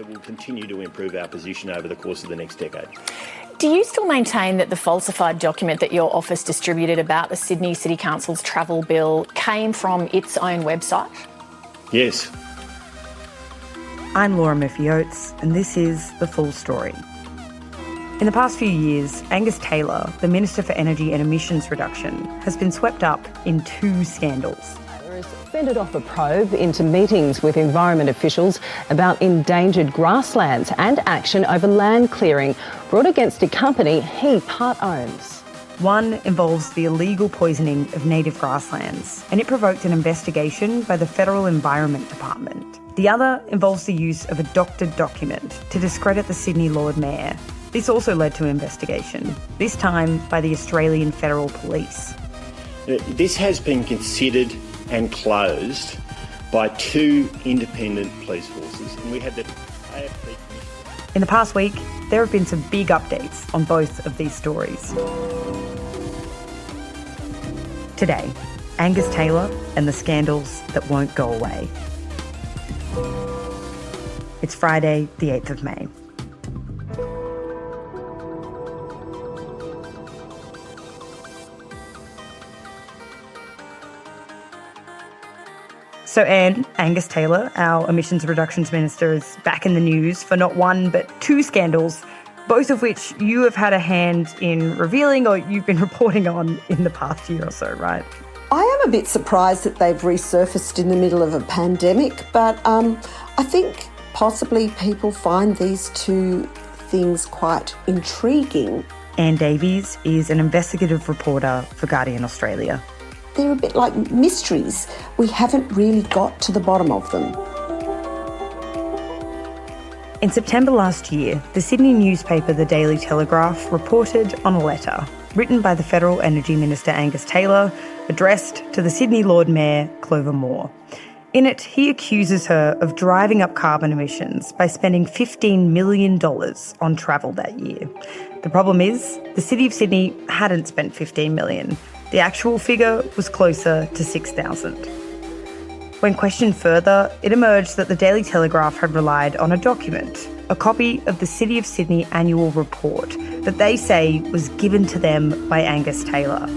that will continue to improve our position over the course of the next decade. Do you still maintain that the falsified document that your office distributed about the Sydney City Council's travel bill came from its own website? Yes. I'm Laura Murphy-Oates, and this is The Full Story. In the past few years, Angus Taylor, the Minister for Energy and Emissions Reduction, has been swept up in two scandals. Has fended off a probe into meetings with environment officials about endangered grasslands and action over land clearing brought against a company he part owns. One involves the illegal poisoning of native grasslands, and it provoked an investigation by the Federal Environment Department. The other involves the use of a doctored document to discredit the Sydney Lord Mayor. This also led to an investigation, this time by the Australian Federal Police. This has been considered and closed by two independent police forces, and we had the AFP. In the past week, there have been some big updates on both of these stories. Today, Angus Taylor and the scandals that won't go away. It's Friday, the 8th of May. So Anne, Angus Taylor, our Emissions Reductions Minister, is back in the news for not one but two scandals, both of which you have had a hand in revealing or you've been reporting on in the past year or so, right? I am a bit surprised that they've resurfaced in the middle of a pandemic, but I think possibly people find these two things quite intriguing. Anne Davies is an investigative reporter for Guardian Australia. They're a bit like mysteries. We haven't really got to the bottom of them. In September last year, the Sydney newspaper The Daily Telegraph reported on a letter written by the Federal Energy Minister Angus Taylor, addressed to the Sydney Lord Mayor Clover Moore. In it, he accuses her of driving up carbon emissions by spending $15 million on travel that year. The problem is, the City of Sydney hadn't spent $15 million. The actual figure was closer to 6,000. When questioned further, it emerged that the Daily Telegraph had relied on a document, a copy of the City of Sydney annual report that they say was given to them by Angus Taylor.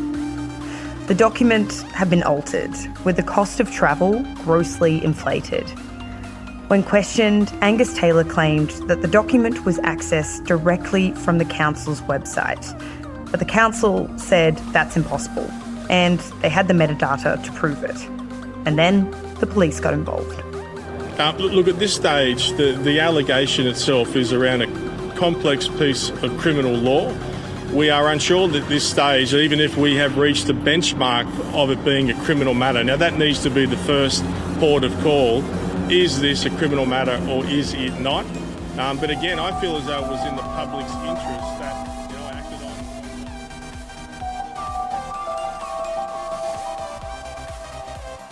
The document had been altered, with the cost of travel grossly inflated. When questioned, Angus Taylor claimed that the document was accessed directly from the council's website. But the council said that's impossible, and they had the metadata to prove it. And then the police got involved. Look, at this stage, the allegation itself is around a complex piece of criminal law. We are unsure at this stage, even if we have reached the benchmark of it being a criminal matter. Now, that needs to be the first port of call. Is this a criminal matter or is it not? But again, I feel as though it was in the public's interest that I acted on.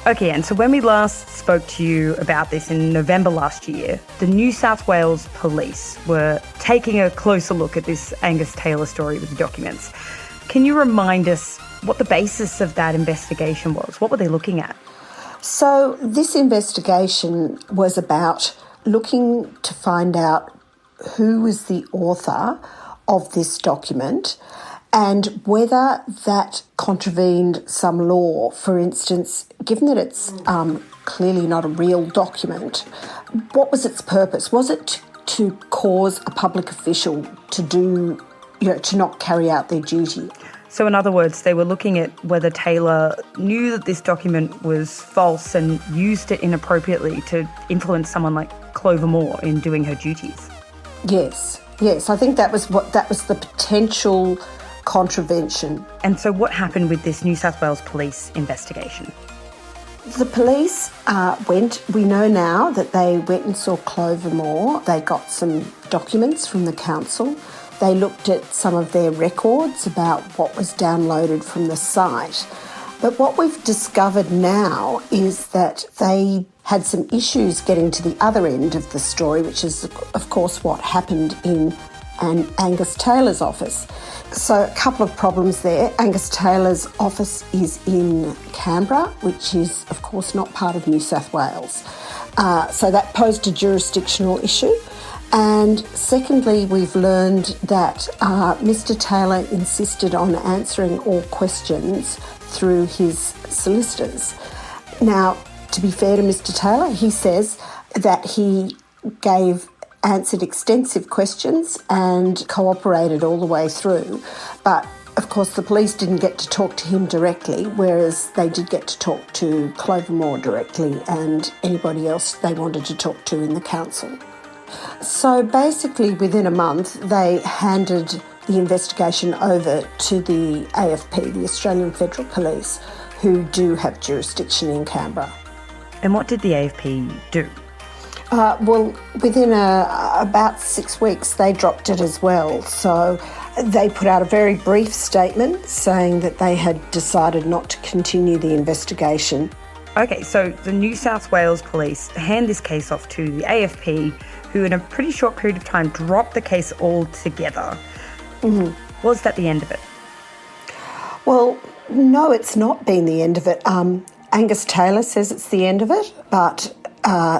Okay, and so when we last spoke to you about this in November last year, the New South Wales Police were taking a closer look at this Angus Taylor story with the documents. Can you remind us what the basis of that investigation was? What were they looking at? So this investigation was about looking to find out who was the author of this document and whether that contravened some law. For instance, given that it's clearly not a real document, what was its purpose? Was it to cause a public official to to not carry out their duty? So in other words, they were looking at whether Taylor knew that this document was false and used it inappropriately to influence someone like Clover Moore in doing her duties. Yes. I think that was the potential contravention. And so what happened with this New South Wales Police investigation? The police we know now that they went and saw Clover Moore. They got some documents from the council. They looked at some of their records about what was downloaded from the site. But what we've discovered now is that they had some issues getting to the other end of the story, which is, of course, what happened in Angus Taylor's office. So a couple of problems there. Angus Taylor's office is in Canberra, which is, of course, not part of New South Wales. So that posed a jurisdictional issue. And secondly, we've learned that Mr. Taylor insisted on answering all questions through his solicitors. Now, to be fair to Mr. Taylor, he says that he answered extensive questions and cooperated all the way through. But, of course, the police didn't get to talk to him directly, whereas they did get to talk to Clover Moore directly and anybody else they wanted to talk to in the council. So basically, within a month, they handed the investigation over to the AFP, the Australian Federal Police, who do have jurisdiction in Canberra. And what did the AFP do? Well, within about 6 weeks, they dropped it as well. So they put out a very brief statement saying that they had decided not to continue the investigation. Okay, so the New South Wales Police hand this case off to the AFP, who in a pretty short period of time dropped the case altogether. Mm-hmm. Was that the end of it? Well, no, it's not been the end of it. Angus Taylor says it's the end of it, but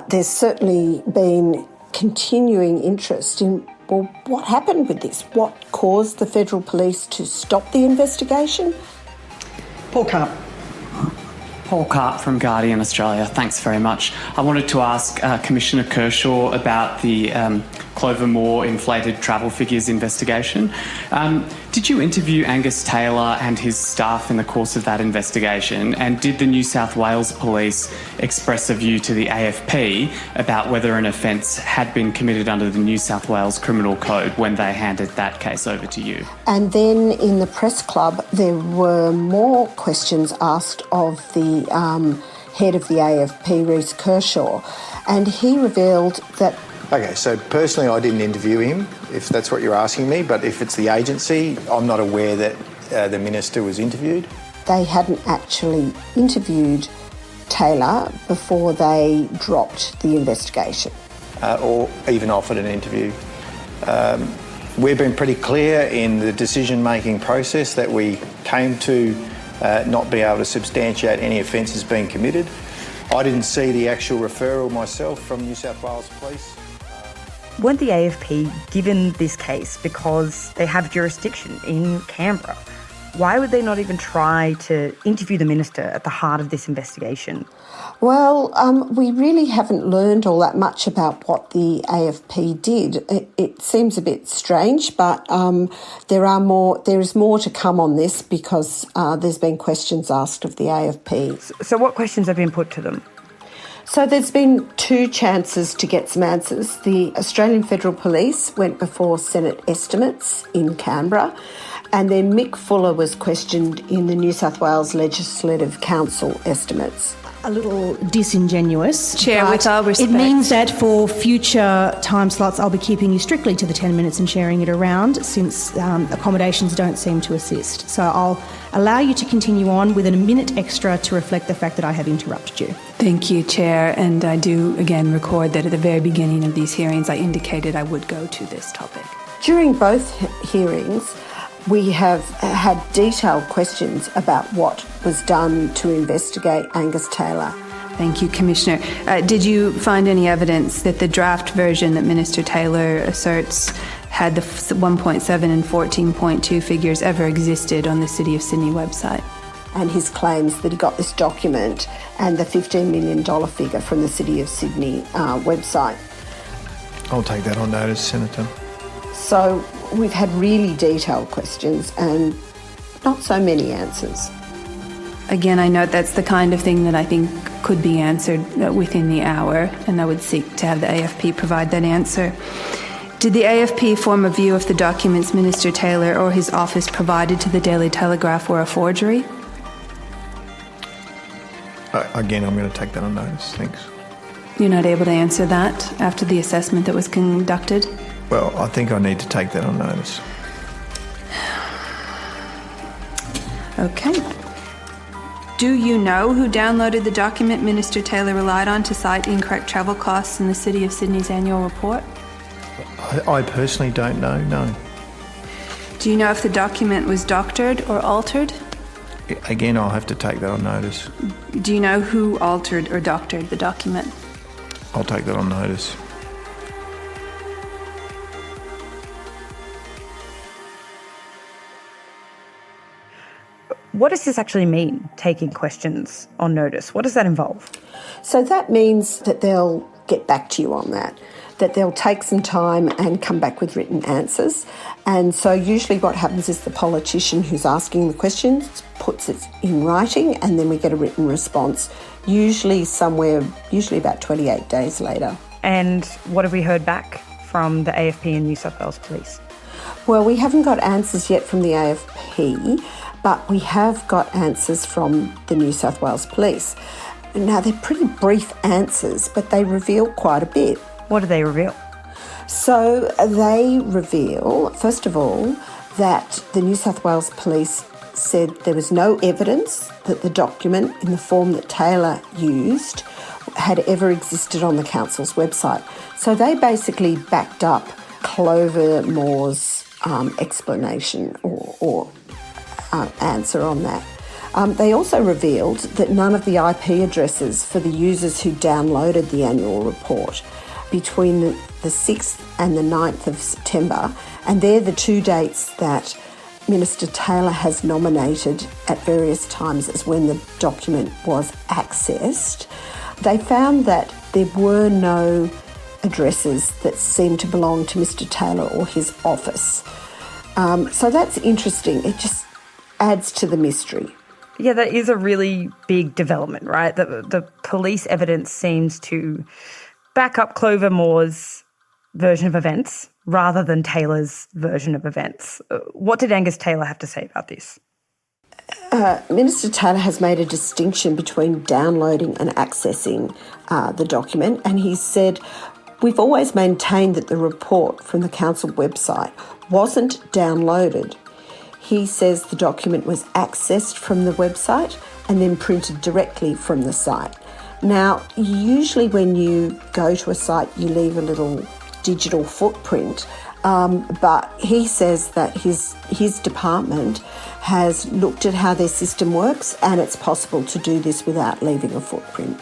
there's certainly been continuing interest in, well, what happened with this? What caused the Federal Police to stop the investigation? Paul Carp from Guardian Australia. Thanks very much. I wanted to ask Commissioner Kershaw about the Clover Moore inflated travel figures investigation. Did you interview Angus Taylor and his staff in the course of that investigation? And did the New South Wales Police express a view to the AFP about whether an offence had been committed under the New South Wales Criminal Code when they handed that case over to you? And then in the press club, there were more questions asked of the head of the AFP, Reece Kershaw, and he revealed that... Okay, so personally I didn't interview him, if that's what you're asking me, but if it's the agency, I'm not aware that the Minister was interviewed. They hadn't actually interviewed Taylor before they dropped the investigation. Or even offered an interview. We've been pretty clear in the decision-making process that we came to not be able to substantiate any offences being committed. I didn't see the actual referral myself from New South Wales Police. Weren't the AFP given this case because they have jurisdiction in Canberra? Why would they not even try to interview the Minister at the heart of this investigation? Well, we really haven't learned all that much about what the AFP did. It seems a bit strange, but there is more to come on this because there's been questions asked of the AFP. So what questions have been put to them? So there's been 2 chances to get some answers. The Australian Federal Police went before Senate estimates in Canberra, and then Mick Fuller was questioned in the New South Wales Legislative Council estimates. A little disingenuous. Chair, with all respect. It means that for future time slots, I'll be keeping you strictly to the 10 minutes and sharing it around since accommodations don't seem to assist. So I'll allow you to continue on with a minute extra to reflect the fact that I have interrupted you. Thank you, Chair. And I do again record that at the very beginning of these hearings, I indicated I would go to this topic. During both hearings, we have had detailed questions about what was done to investigate Angus Taylor. Thank you, Commissioner. Did you find any evidence that the draft version that Minister Taylor asserts had the 1.7 and 14.2 figures ever existed on the City of Sydney website? And his claims that he got this document and the $15 million figure from the City of Sydney website. I'll take that on notice, Senator. So we've had really detailed questions and not so many answers. Again, I note that's the kind of thing that I think could be answered within the hour, and I would seek to have the AFP provide that answer. Did the AFP form a view if the documents Minister Taylor or his office provided to the Daily Telegraph were a forgery? Again, I'm going to take that on notice. Thanks. You're not able to answer that after the assessment that was conducted? Well, I think I need to take that on notice. Okay. Do you know who downloaded the document Minister Taylor relied on to cite incorrect travel costs in the City of Sydney's annual report? I personally don't know, no. Do you know if the document was doctored or altered? Again, I'll have to take that on notice. Do you know who altered or doctored the document? I'll take that on notice. what does this actually mean, taking questions on notice? What does that involve? So that means that they'll get back to you on that they'll take some time and come back with written answers. And so usually what happens is the politician who's asking the questions puts it in writing, and then we get a written response, usually about 28 days later. And what have we heard back from the AFP and New South Wales Police? Well, we haven't got answers yet from the AFP, but we have got answers from the New South Wales Police. Now, they're pretty brief answers, but they reveal quite a bit. What do they reveal? So they reveal, first of all, that the New South Wales Police said there was no evidence that the document in the form that Taylor used had ever existed on the council's website. So they basically backed up Clover Moore's explanation or answer on that. They also revealed that none of the IP addresses for the users who downloaded the annual report between the 6th and the 9th of September, and they're the two dates that Minister Taylor has nominated at various times as when the document was accessed. They found that there were no addresses that seemed to belong to Mr Taylor or his office. So that's interesting. It just adds to the mystery. Yeah, that is a really big development, right? The police evidence seems to back up Clover Moore's version of events rather than Taylor's version of events. What did Angus Taylor have to say about this? Minister Taylor has made a distinction between downloading and accessing the document, and he said, "We've always maintained that the report from the council website wasn't downloaded." He says the document was accessed from the website and then printed directly from the site. Now, usually when you go to a site, you leave a little digital footprint, but he says that his department has looked at how their system works, and it's possible to do this without leaving a footprint.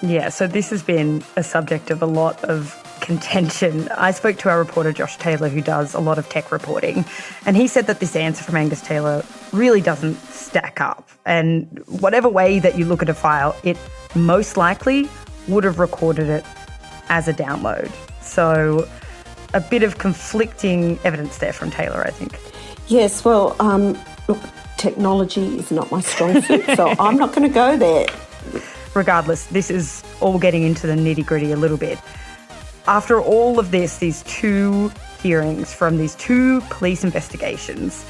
Yeah, so this has been a subject of a lot of contention. I spoke to our reporter Josh Taylor, who does a lot of tech reporting, and he said that this answer from Angus Taylor really doesn't stack up. And whatever way that you look at a file, it most likely would have recorded it as a download. So a bit of conflicting evidence there from Taylor, I think. Yes, well, look, technology is not my strong suit, so I'm not going to go there. Regardless, this is all getting into the nitty-gritty a little bit. After all of this, these two hearings from these two police investigations,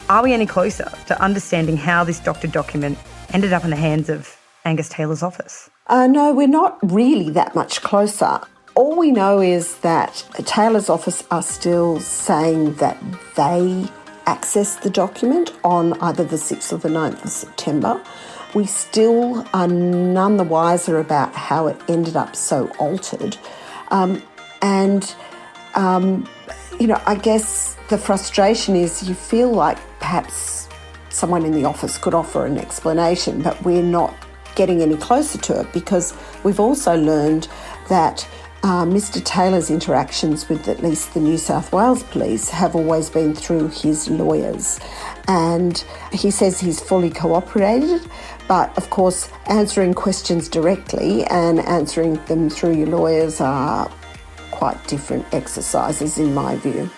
are we any closer to understanding how this doctored document ended up in the hands of Angus Taylor's office? No, we're not really that much closer. All we know is that Taylor's office are still saying that they accessed the document on either the 6th or the 9th of September. We still are none the wiser about how it ended up so altered. I guess the frustration is you feel like perhaps someone in the office could offer an explanation, but we're not getting any closer to it because we've also learned that Mr Taylor's interactions with at least the New South Wales Police have always been through his lawyers. And he says he's fully cooperated, but of course answering questions directly and answering them through your lawyers are quite different exercises in my view.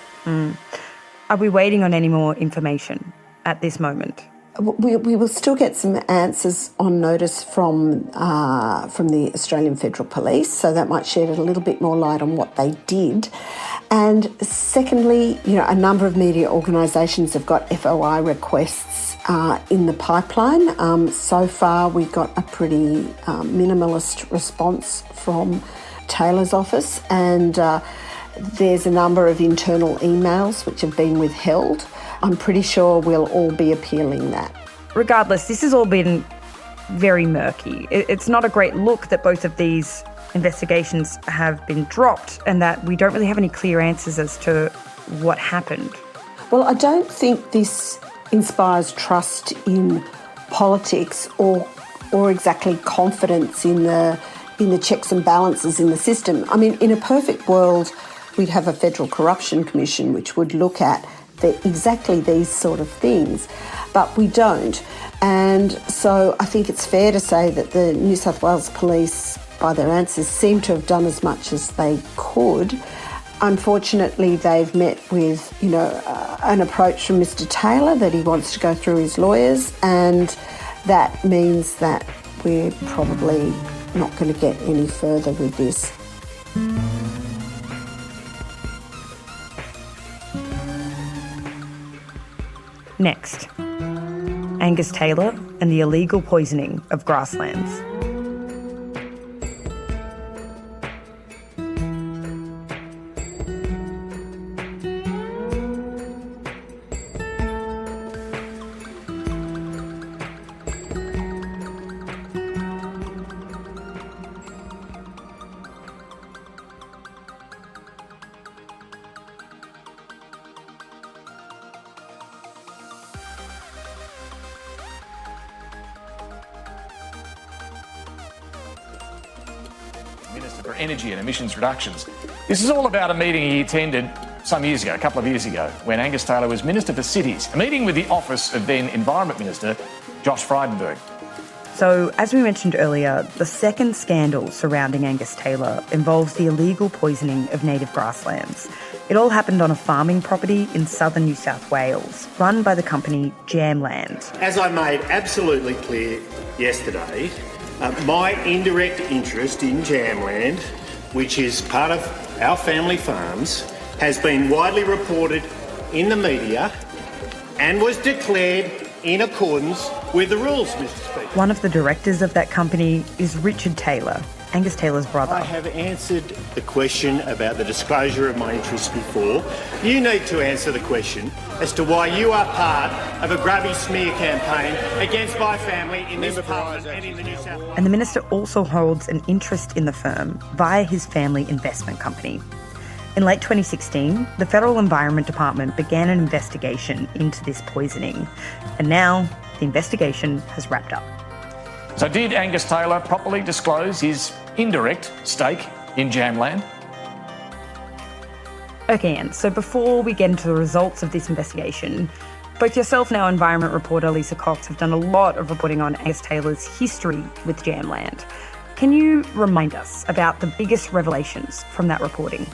Are we waiting on any more information at this moment? We will still get some answers on notice from the Australian Federal Police, so that might shed a little bit more light on what they did. And secondly, a number of media organisations have got FOI requests in the pipeline. So far, we got a pretty minimalist response from Taylor's office, and there's a number of internal emails which have been withheld. I'm pretty sure we'll all be appealing that. Regardless, this has all been very murky. It's not a great look that both of these investigations have been dropped and that we don't really have any clear answers as to what happened. Well, I don't think this inspires trust in politics or exactly confidence in the checks and balances in the system. I mean, in a perfect world, we'd have a Federal Corruption Commission which would look at exactly these sort of things, but we don't. And so I think it's fair to say that the New South Wales Police, by their answers, seem to have done as much as they could. Unfortunately, they've met with, an approach from Mr. Taylor that he wants to go through his lawyers, and that means that we're probably not going to get any further with this. Next, Angus Taylor and the illegal poisoning of grasslands. Minister for Energy and Emissions Reductions. This is all about a meeting he attended some years ago, a couple of years ago, when Angus Taylor was Minister for Cities, a meeting with the office of then Environment Minister Josh Frydenberg. So, as we mentioned earlier, the second scandal surrounding Angus Taylor involves the illegal poisoning of native grasslands. It all happened on a farming property in southern New South Wales, run by the company Jamland. As I made absolutely clear yesterday, my indirect interest in Jamland, which is part of our family farms, has been widely reported in the media and was declared in accordance with the rules, Mr. Speaker. One of the directors of that company is Richard Taylor, Angus Taylor's brother. I have answered the question about the disclosure of my interests before. You need to answer the question as to why you are part of a grubby smear campaign against my family in this Parliament and in the New South Wales. And the minister also holds an interest in the firm via his family investment company. In late 2016, the Federal Environment Department began an investigation into this poisoning. And now the investigation has wrapped up. So did Angus Taylor properly disclose his indirect stake in Jamland? Okay, Anne, so before we get into the results of this investigation, both yourself and our environment reporter Lisa Cox have done a lot of reporting on Angus Taylor's history with Jamland. Can you remind us about the biggest revelations from that reporting?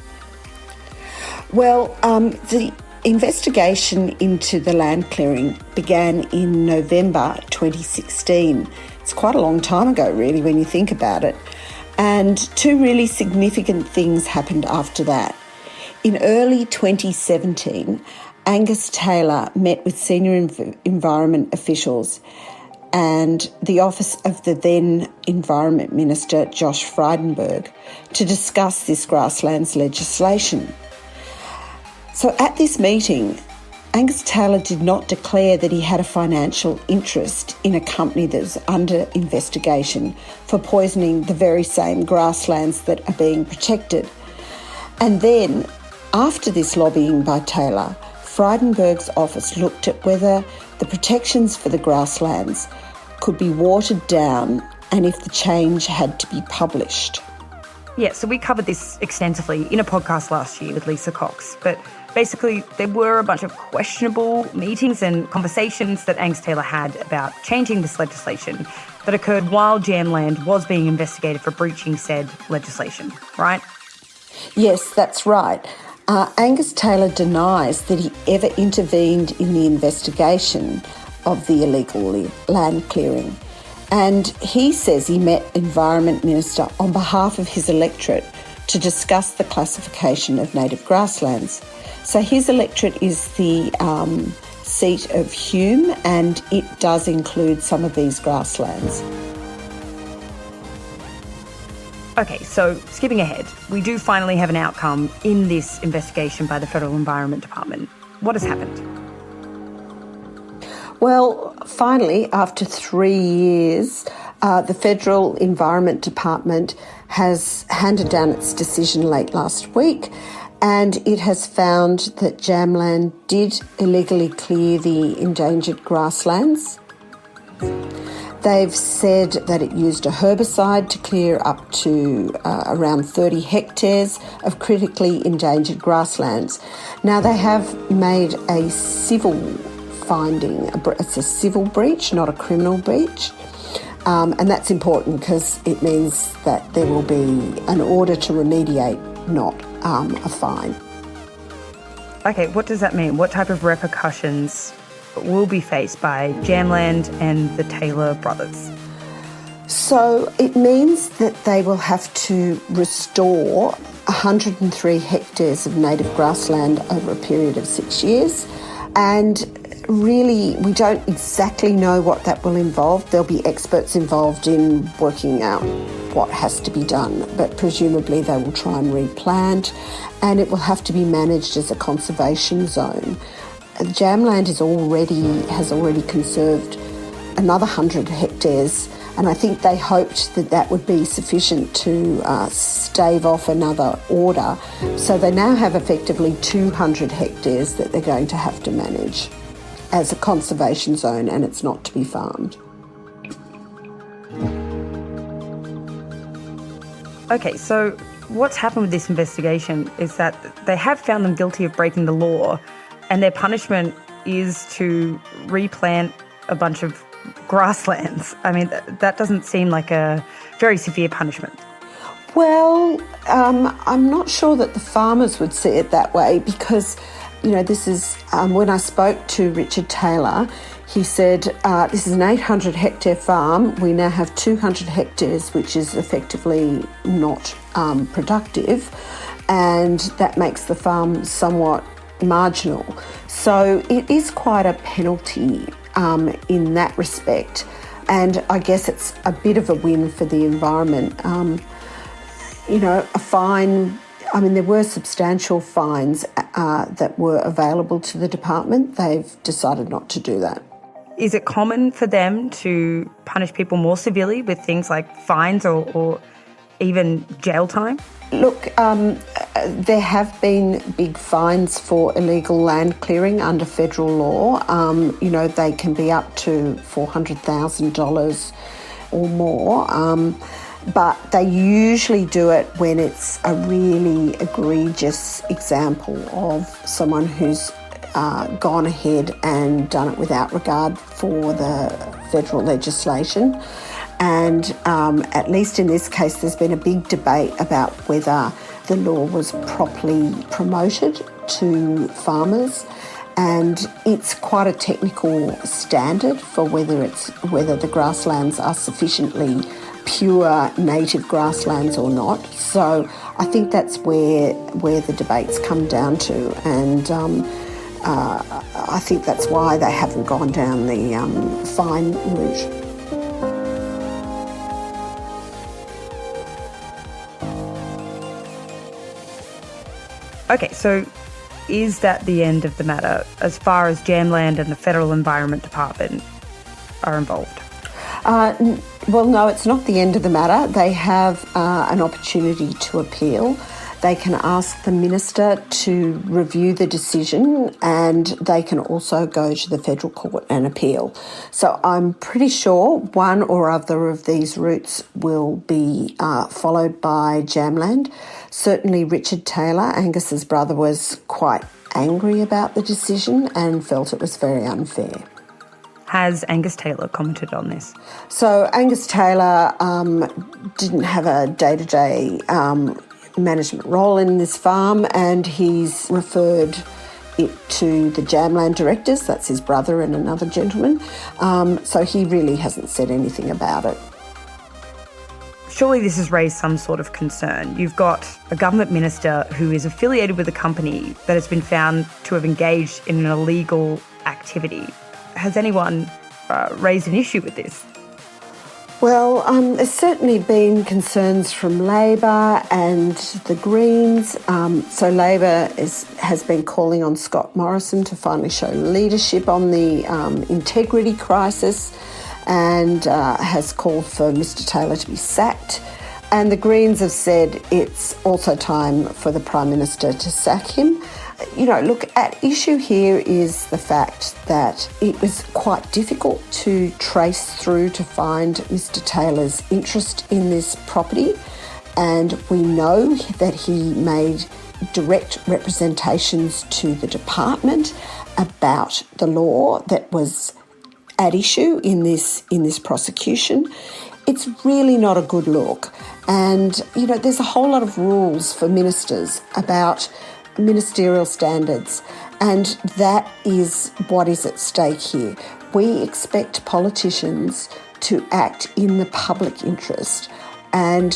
Well, the investigation into the land clearing began in November 2016. It's quite a long time ago, really, when you think about it. And two really significant things happened after that. In early 2017, Angus Taylor met with senior environment officials and the office of the then Environment Minister, Josh Frydenberg, to discuss this grasslands legislation. So at this meeting, Angus Taylor did not declare that he had a financial interest in a company that was under investigation for poisoning the very same grasslands that are being protected. And then, after this lobbying by Taylor, Frydenberg's office looked at whether the protections for the grasslands could be watered down and if the change had to be published. Yeah, so we covered this extensively in a podcast last year with Lisa Cox, but basically there were a bunch of questionable meetings and conversations that Angus Taylor had about changing this legislation that occurred while Jamland was being investigated for breaching said legislation, right? Yes, that's right. Angus Taylor denies that he ever intervened in the investigation of the illegal land clearing. And he says he met Environment Minister on behalf of his electorate to discuss the classification of native grasslands. So his electorate is the seat of Hume, and it does include some of these grasslands. Okay, so skipping ahead, we do finally have an outcome in this investigation by the Federal Environment Department. What has happened? Well, finally, after 3 years, the Federal Environment Department has handed down its decision late last week, and it has found that Jamland did illegally clear the endangered grasslands. They've said that it used a herbicide to clear up to around 30 hectares of critically endangered grasslands. Now, they have made a civil finding. It's a civil breach, not a criminal breach. And that's important because it means that there will be an order to remediate, not a fine. Okay, what does that mean? What type of repercussions will be faced by Jamland and the Taylor brothers? So it means that they will have to restore 103 hectares of native grassland over a period of 6 years. And really, we don't exactly know what that will involve. There'll be experts involved in working out what has to be done, but presumably they will try and replant, and it will have to be managed as a conservation zone. Jamland has already conserved another 100 hectares, and I think they hoped that that would be sufficient to stave off another order. So they now have effectively 200 hectares that they're going to have to manage as a conservation zone, and it's not to be farmed. Okay, so what's happened with this investigation is that they have found them guilty of breaking the law, and their punishment is to replant a bunch of grasslands. I mean, that doesn't seem like a very severe punishment. Well, I'm not sure that the farmers would see it that way because, you know, this is, when I spoke to Richard Taylor, he said, this is an 800 hectare farm. We now have 200 hectares, which is effectively not productive, and that makes the farm somewhat marginal. So it is quite a penalty in that respect, and I guess it's a bit of a win for the environment. You know, a fine, I mean, there were substantial fines that were available to the department. They've decided not to do that. Is it common for them to punish people more severely with things like fines or even jail time? Look, there have been big fines for illegal land clearing under federal law. You know, they can be up to $400,000 or more. But they usually do it when it's a really egregious example of someone who's gone ahead and done it without regard for the federal legislation. And at least in this case, there's been a big debate about whether the law was properly promoted to farmers. And it's quite a technical standard for whether the grasslands are sufficiently pure native grasslands or not. So I think that's where the debates come down to, and I think that's why they haven't gone down the fine route. Okay, so is that the end of the matter as far as Jamland and the Federal Environment Department are involved? Well, no, it's not the end of the matter. They have an opportunity to appeal. They can ask the minister to review the decision, and they can also go to the federal court and appeal. So I'm pretty sure one or other of these routes will be followed by Jamland. Certainly Richard Taylor, Angus's brother, was quite angry about the decision and felt it was very unfair. Has Angus Taylor commented on this? So Angus Taylor didn't have a day-to-day management role in this farm, and he's referred it to the Jamland directors. That's his brother and another gentleman. So he really hasn't said anything about it. Surely this has raised some sort of concern. You've got a government minister who is affiliated with a company that has been found to have engaged in an illegal activity. Has anyone raised an issue with this? Well, there's certainly been concerns from Labor and the Greens. So Labor has been calling on Scott Morrison to finally show leadership on the integrity crisis, and has called for Mr Taylor to be sacked. And the Greens have said it's also time for the Prime Minister to sack him. You know, look, at issue here is the fact that it was quite difficult to trace through to find Mr. Taylor's interest in this property. And we know that he made direct representations to the department about the law that was at issue in this prosecution. It's really not a good look. And, you know, there's a whole lot of rules for ministers about ministerial standards, and that is what is at stake here. We expect politicians to act in the public interest, and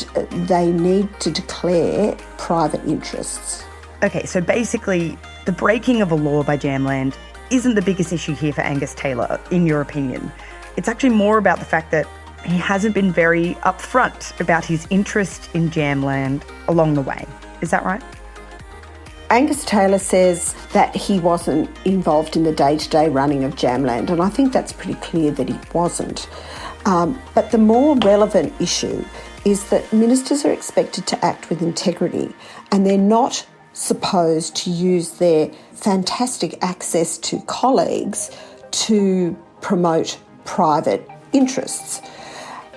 they need to declare private interests. Okay, so basically, the breaking of a law by Jamland isn't the biggest issue here for Angus Taylor, in your opinion. It's actually more about the fact that he hasn't been very upfront about his interest in Jamland along the way. Is that right? Angus Taylor says that he wasn't involved in the day-to-day running of Jamland, and I think that's pretty clear that he wasn't. But the more relevant issue is that ministers are expected to act with integrity, and they're not supposed to use their fantastic access to colleagues to promote private interests.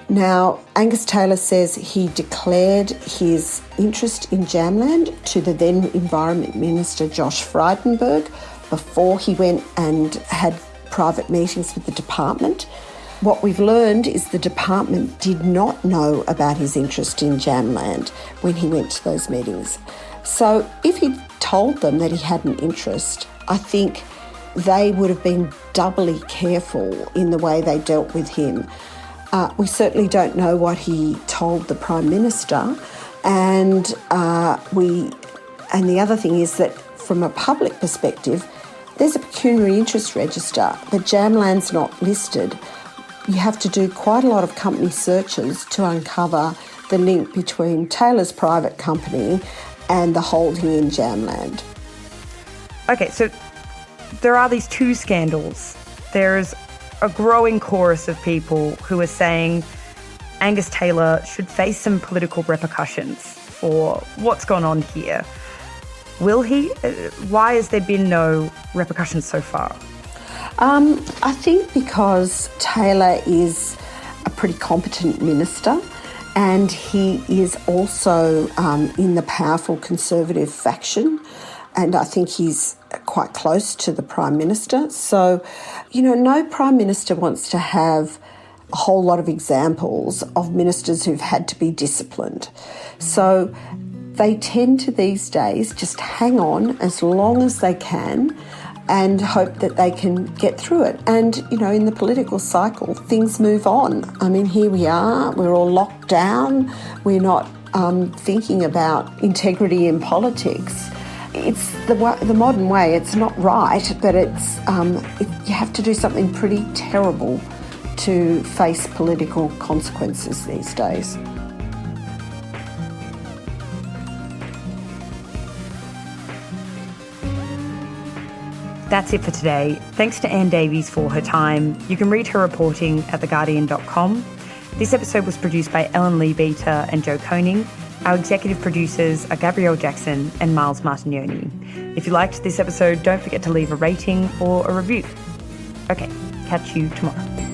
Now, Angus Taylor says he declared his interest in Jamland to the then Environment Minister Josh Frydenberg before he went and had private meetings with the department. What we've learned is the department did not know about his interest in Jamland when he went to those meetings. So if he'd told them that he had an interest, I think they would have been doubly careful in the way they dealt with him. We certainly don't know what he told the Prime Minister, and the other thing is that from a public perspective, there's a pecuniary interest register, but Jamland's not listed. You have to do quite a lot of company searches to uncover the link between Taylor's private company and the holding in Jamland. Okay, so there are these two scandals. There's a growing chorus of people who are saying Angus Taylor should face some political repercussions for what's gone on here. Will he? Why has there been no repercussions so far? I think because Taylor is a pretty competent minister, and he is also in the powerful Conservative faction, and I think he's quite close to the Prime Minister. So, you know, no Prime Minister wants to have a whole lot of examples of ministers who've had to be disciplined. So they tend to these days just hang on as long as they can and hope that they can get through it. And, you know, in the political cycle, things move on. I mean, here we are, we're all locked down, we're not thinking about integrity in politics. It's the modern way. It's not right, but you have to do something pretty terrible to face political consequences these days. That's it for today. Thanks to Anne Davies for her time. You can read her reporting at theguardian.com. This episode was produced by Ellen Lee-Beater and Joe Koning. Our executive producers are Gabrielle Jackson and Miles Martignoni. If you liked this episode, don't forget to leave a rating or a review. Okay, catch you tomorrow.